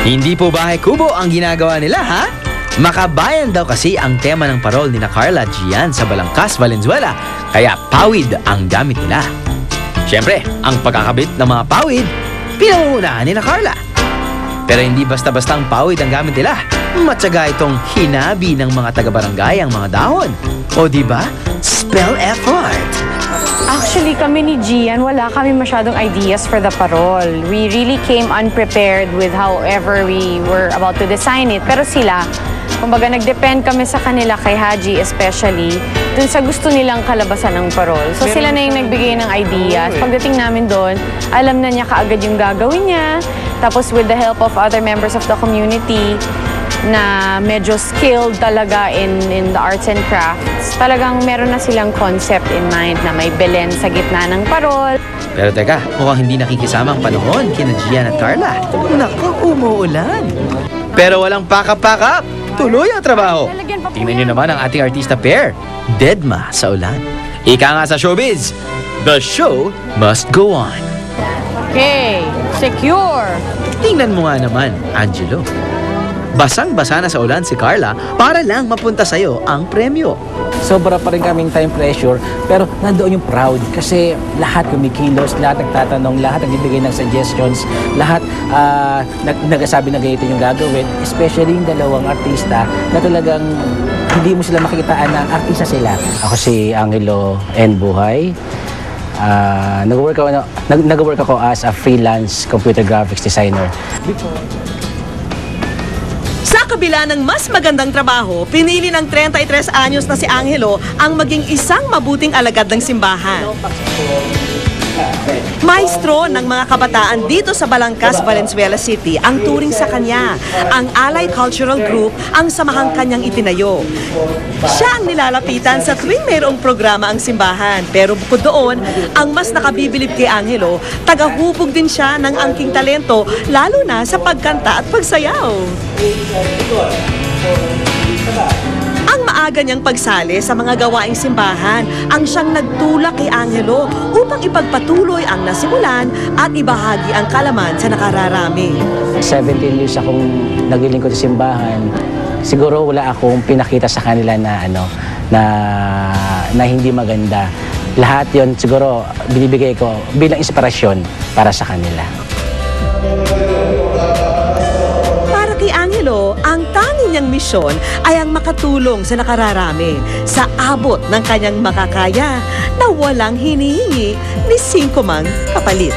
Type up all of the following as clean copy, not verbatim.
Hindi po bahay kubo ang ginagawa nila, ha? Makabayan daw kasi ang tema ng parol ni na Carla at Gian sa Balangkas, Valenzuela. Kaya pawid ang gamit nila. Siyempre, ang pagkakabit ng mga pawid, pinangungunahan ni na Carla. Pero hindi basta-basta ang pawid ang gamit nila. Matyaga itong hinabi ng mga taga-barangay ang mga dahon. O diba? Spell effort. Actually, kami ni Gian, wala kami masyadong ideas for the parol. We really came unprepared with however we were about to design it. Pero sila, kumbaga nag-depend kami sa kanila, kay Haji especially, dun sa gusto nilang kalabasan ng parol. So sila na yung nagbigay ng ideas. Pagdating namin doon, alam na niya kaagad yung gagawin niya. Tapos with the help of other members of the community, na medyo skilled talaga in the arts and crafts, talagang meron na silang concept in mind na may Belen sa gitna ng parol. Pero teka, mukhang hindi nakikisama ang panahon kina Gian at Carla. Naku, umuulan. Pero walang pakap-pakap. Tuloy ang trabaho. Tingnan niyo naman ang ating artista pair. Deadma sa ulan. Ika nga sa showbiz, the show must go on. Okay, secure. Tingnan mo nga naman, Angelo. Basang-basa na sa ulan si Carla para lang mapunta sa'yo ang premyo. Sobra pa rin kaming time pressure, pero nandoon yung proud kasi lahat kumikilos, lahat nagtatanong, lahat nagbibigay ng suggestions, lahat nagsasabi na ganito yung gagawin, especially yung dalawang artista na talagang hindi mo sila makikitaan na artista sila. Ako si Angelo N. Buhay. Nag-work ako as a freelance computer graphics designer. Sa kabila ng mas magandang trabaho, pinili ng 33 anyos na si Angelo ang maging isang mabuting alagad ng simbahan. Maestro ng mga kabataan dito sa Balangkas, Valenzuela City ang turing sa kanya. Ang Allied Cultural Group ang samahang kanyang itinayo. Siya ang nilalapitan sa tuwing mayroong programa ang simbahan. Pero bukod doon, ang mas nakabibilib kay Angelo, tagahubog din siya ng angking talento, lalo na sa pagkanta at pagsayaw. Ang maaga niyang pagsali sa mga gawaing simbahan ang siyang nagtulak kay Angelo upang ipagpatuloy ang nasimulan at ibahagi ang kalaman sa nakararami. 17 years akong naglilingkod sa simbahan. Siguro wala akong pinakita sa kanila na na hindi maganda. Lahat 'yon siguro binibigay ko bilang inspirasyon para sa kanila. Kay Angelo, ang tanging niyang misyon ay ang makatulong sa nakararami sa abot ng kanyang makakaya na walang hinihingi ni singko mang kapalit.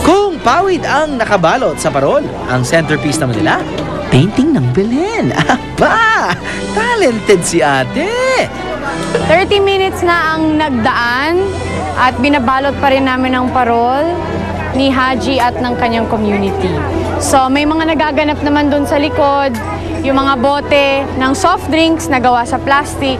Kung pawid ang nakabalot sa parol, ang centerpiece naman nila, painting ng Belen. Aba! Talented si ate! 30 minutes na ang nagdaan at binabalot pa rin namin ang parol ni Haji at ng kanyang community. So may mga nagaganap naman doon sa likod, yung mga bote ng soft drinks na gawa sa plastic.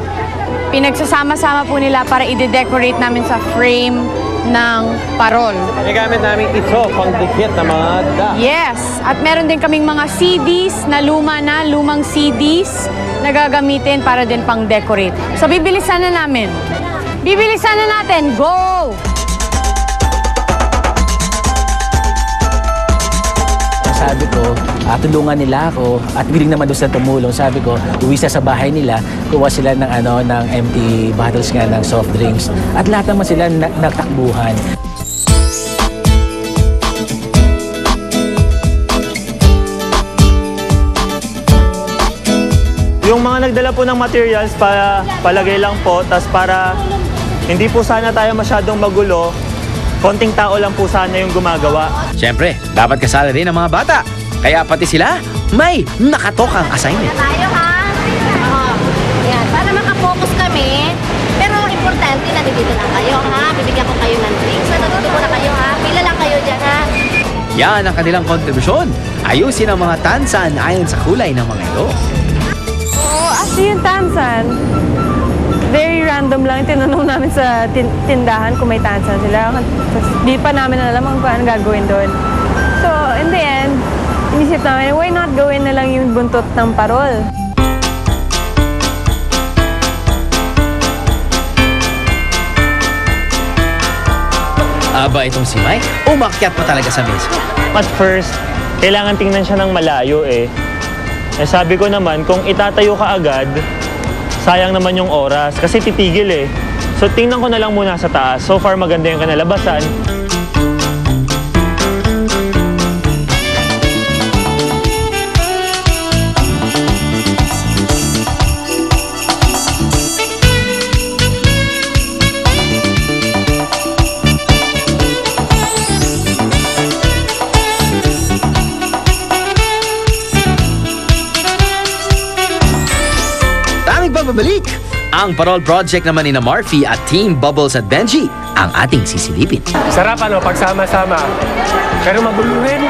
Pinagsasama-sama po nila para i-decorate namin sa frame ng parol. Nagamit namin ito pang dikit na mga da. Yes! At meron din kaming mga CDs na lumang CDs na gagamitin para din pang decorate. So bibilisan na namin. Bibilisan na natin! Go! Sabi ko, tulungan nila ako at willing naman doon sila tumulong. Sabi ko, uwi sa bahay nila, kuha sila ng ng empty bottles nga ng soft drinks. At lahat naman sila nagtakbuhan. Yung mga nagdala po ng materials para palagay lang po, tas para hindi po sana tayo masyadong magulo, konting tao lang po sana yung gumagawa. Siyempre, dapat kasali rin ang mga bata. Kaya pati sila, may nakatokang assignment. Tayo ha? Ayan, para makafocus kami. Pero importante na dito na kayo ha. Bibigyan ko kayo ng drinks. So natutupo na kayo ha. Pila lang kayo dyan ha. Yan ang kanilang kontribusyon. Ayusin ang mga tansan ayon sa kulay ng mga ito. Oo, actually yung tansan, very random lang. Tinanong namin sa tindahan kung may tansan sila. Di pa namin alam kung paano gagawin doon. So, in the end, inisip namin, why not gawin na lang yung buntot ng parol? Aba, itong si Mike, umakyat pa talaga sa mesa. At first, kailangan tingnan siya ng malayo eh. Eh sabi ko naman, kung itatayo ka agad, sayang naman yung oras kasi titigil eh. So tingnan ko na lang muna sa taas. So far maganda yung kanalabasan. Babalik! Ang Parol Project naman ni na Marfy at Team Bubbles at Benji ang ating sisilipin. Sarap pagsama-sama. Pero magulo rin.